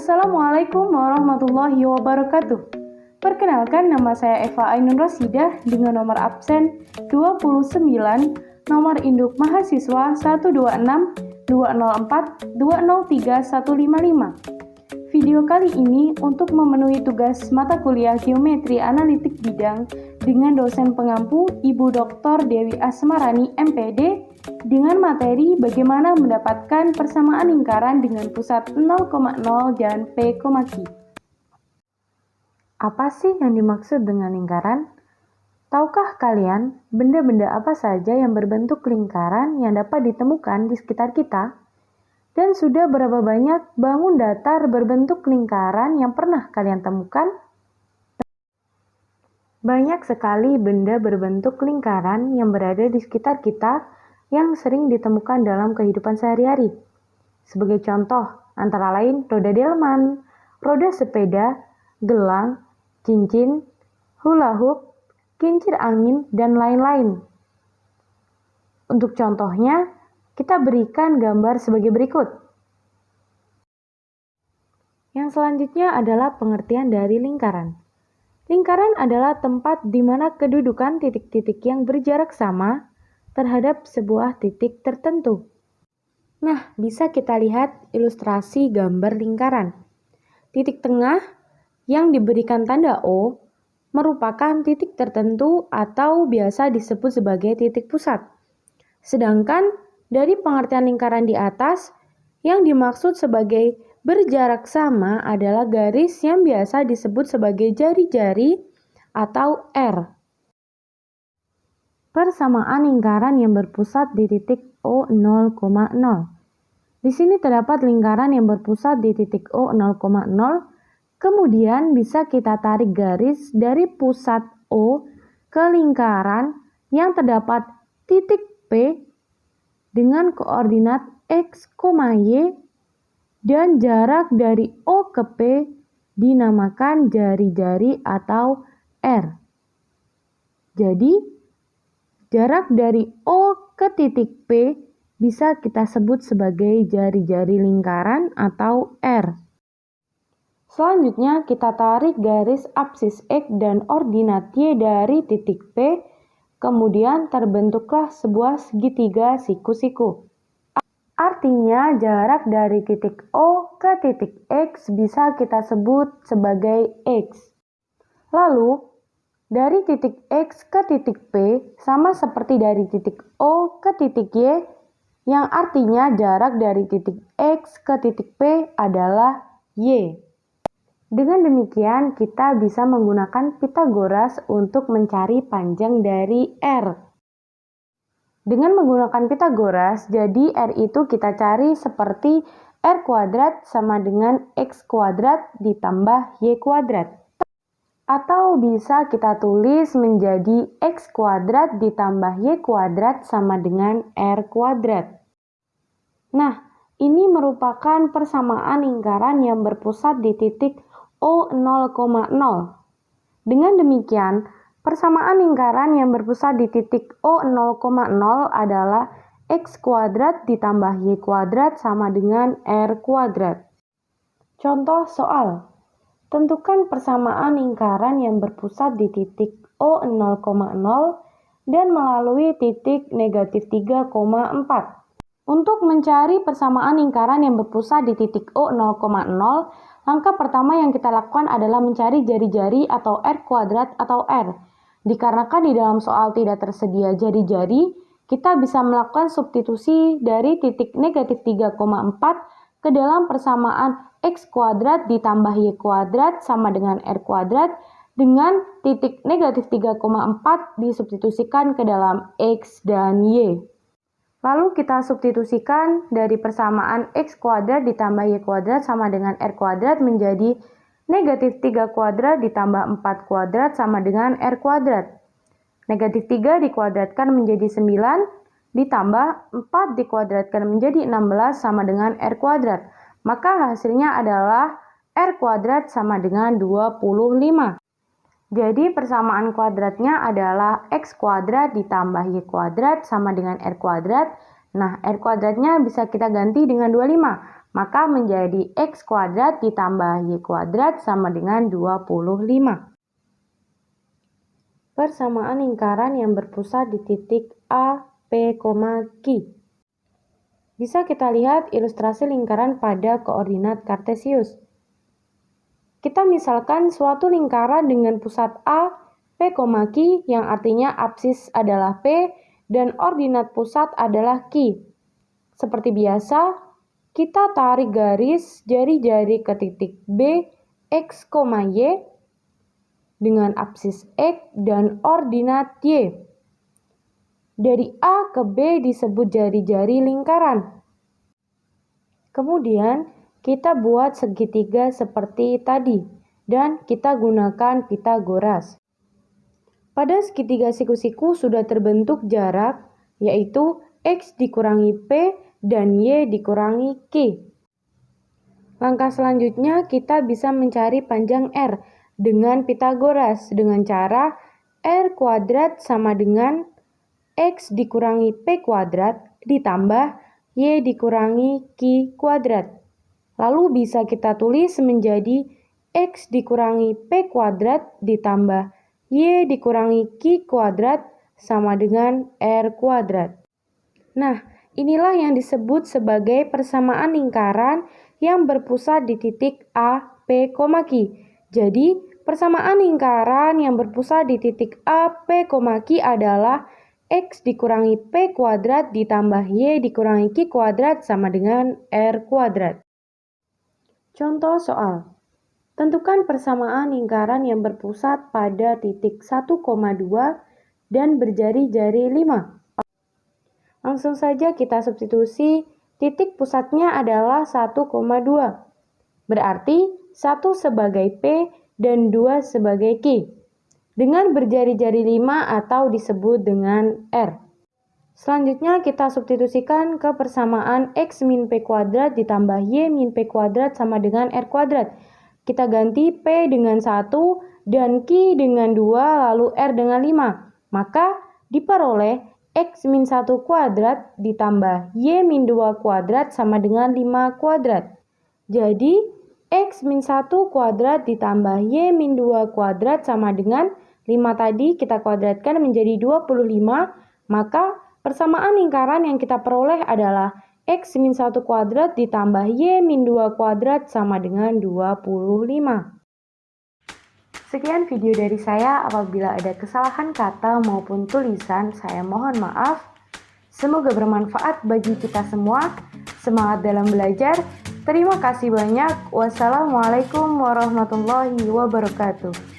Assalamualaikum warahmatullahi wabarakatuh. Perkenalkan, nama saya Eva Ainun Rosidah dengan nomor absen 29, nomor induk mahasiswa 126-204-203155. Video kali ini untuk memenuhi tugas mata kuliah Geometri Analitik Bidang dengan dosen pengampu Ibu Dr. Dewi Asmarani MPD dengan materi bagaimana mendapatkan persamaan lingkaran dengan pusat 0,0 dan P, Q. Apa sih yang dimaksud dengan lingkaran? Tahukah kalian benda-benda apa saja yang berbentuk lingkaran yang dapat ditemukan di sekitar kita? Dan sudah berapa banyak bangun datar berbentuk lingkaran yang pernah kalian temukan? Banyak sekali benda berbentuk lingkaran yang berada di sekitar kita yang sering ditemukan dalam kehidupan sehari-hari. Sebagai contoh, antara lain roda delman, roda sepeda, gelang, cincin, hula hoop, kincir angin, dan lain-lain. Untuk contohnya, kita berikan gambar sebagai berikut. Yang selanjutnya adalah pengertian dari lingkaran. Lingkaran adalah tempat di mana kedudukan titik-titik yang berjarak sama terhadap sebuah titik tertentu. Nah, bisa kita lihat ilustrasi gambar lingkaran. Titik tengah yang diberikan tanda O merupakan titik tertentu atau biasa disebut sebagai titik pusat. Sedangkan dari pengertian lingkaran di atas, yang dimaksud sebagai berjarak sama adalah garis yang biasa disebut sebagai jari-jari atau R. Persamaan lingkaran yang berpusat di titik O0,0. Di sini terdapat lingkaran yang berpusat di titik O0,0, kemudian bisa kita tarik garis dari pusat O ke lingkaran yang terdapat titik P dengan koordinat X, Y, dan jarak dari O ke P dinamakan jari-jari atau R. Jadi, jarak dari O ke titik P bisa kita sebut sebagai jari-jari lingkaran atau R. Selanjutnya, kita tarik garis apsis X dan ordinat Y dari titik P, kemudian terbentuklah sebuah segitiga siku-siku. Artinya, jarak dari titik O ke titik X bisa kita sebut sebagai X. Lalu, dari titik X ke titik P sama seperti dari titik O ke titik Y, yang artinya jarak dari titik X ke titik P adalah Y. Dengan demikian, kita bisa menggunakan Pitagoras untuk mencari panjang dari R. Dengan menggunakan Pitagoras, jadi R itu kita cari seperti R kuadrat sama dengan X kuadrat ditambah Y kuadrat. Atau bisa kita tulis menjadi X kuadrat ditambah Y kuadrat sama dengan R kuadrat. Nah, ini merupakan persamaan lingkaran yang berpusat di titik O0,0. Dengan demikian, persamaan lingkaran yang berpusat di titik O0,0 adalah X kuadrat ditambah Y kuadrat sama dengan R kuadrat. Contoh soal. Tentukan persamaan lingkaran yang berpusat di titik O0,0 dan melalui titik negatif 3,4. Untuk mencari persamaan lingkaran yang berpusat di titik O0,0, langkah pertama yang kita lakukan adalah mencari jari-jari atau R kuadrat atau R. Dikarenakan di dalam soal tidak tersedia jari-jari, kita bisa melakukan substitusi dari titik negatif 3,4 ke dalam persamaan X kuadrat ditambah Y kuadrat sama dengan R kuadrat dengan titik negatif 3,4 disubstitusikan ke dalam X dan Y. Lalu kita substitusikan dari persamaan X kuadrat ditambah Y kuadrat sama dengan R kuadrat menjadi negatif 3 kuadrat ditambah 4 kuadrat sama dengan R kuadrat. Negatif 3 dikuadratkan menjadi 9 ditambah 4 dikuadratkan menjadi 16 sama dengan R kuadrat. Maka hasilnya adalah R kuadrat sama dengan 25. Jadi persamaan kuadratnya adalah X kuadrat ditambah Y kuadrat sama dengan R kuadrat Nah, R kuadratnya bisa kita ganti dengan 25. Maka menjadi X kuadrat ditambah Y kuadrat sama dengan 25. Persamaan lingkaran yang berpusat di titik A, P, Q. Bisa kita lihat ilustrasi lingkaran pada koordinat kartesius. Kita misalkan suatu lingkaran dengan pusat A, P, Q yang artinya apsis adalah P dan ordinat pusat adalah Q. Seperti biasa, kita tarik garis jari-jari ke titik B, X, Y dengan apsis X dan ordinat Y. Dari A ke B disebut jari-jari lingkaran. Kemudian, kita buat segitiga seperti tadi, dan kita gunakan Pitagoras. Pada segitiga siku-siku sudah terbentuk jarak, yaitu X dikurangi P dan Y dikurangi Q. Langkah selanjutnya, kita bisa mencari panjang R dengan Pitagoras dengan cara R kuadrat sama dengan X dikurangi P kuadrat ditambah Y dikurangi Q kuadrat. Lalu bisa kita tulis menjadi X dikurangi P kuadrat ditambah Y dikurangi Q kuadrat sama dengan R kuadrat. Nah, inilah yang disebut sebagai persamaan lingkaran yang berpusat di titik A, P, Q. Jadi, persamaan lingkaran yang berpusat di titik A, P, Q adalah X dikurangi P kuadrat ditambah Y dikurangi Q kuadrat sama dengan R kuadrat. Contoh soal. Tentukan persamaan lingkaran yang berpusat pada titik 1,2 dan berjari-jari 5. Langsung saja kita substitusi, titik pusatnya adalah 1,2. Berarti 1 sebagai P dan 2 sebagai Q. Dengan berjari-jari 5 atau disebut dengan R. Selanjutnya kita substitusikan ke persamaan X min P kuadrat ditambah Y min P kuadrat sama dengan R kuadrat. Kita ganti P dengan 1 dan Q dengan 2 lalu R dengan 5. Maka diperoleh X min 1 kuadrat ditambah Y min 2 kuadrat sama dengan 5 kuadrat. Jadi X min 1 kuadrat ditambah Y min 2 kuadrat sama dengan 5 tadi kita kuadratkan menjadi 25, maka persamaan lingkaran yang kita peroleh adalah X min 1 kuadrat ditambah Y min 2 kuadrat sama dengan 25. Sekian video dari saya, apabila ada kesalahan kata maupun tulisan, saya mohon maaf. Semoga bermanfaat bagi kita semua. Semangat dalam belajar. Terima kasih banyak. Wassalamualaikum warahmatullahi wabarakatuh.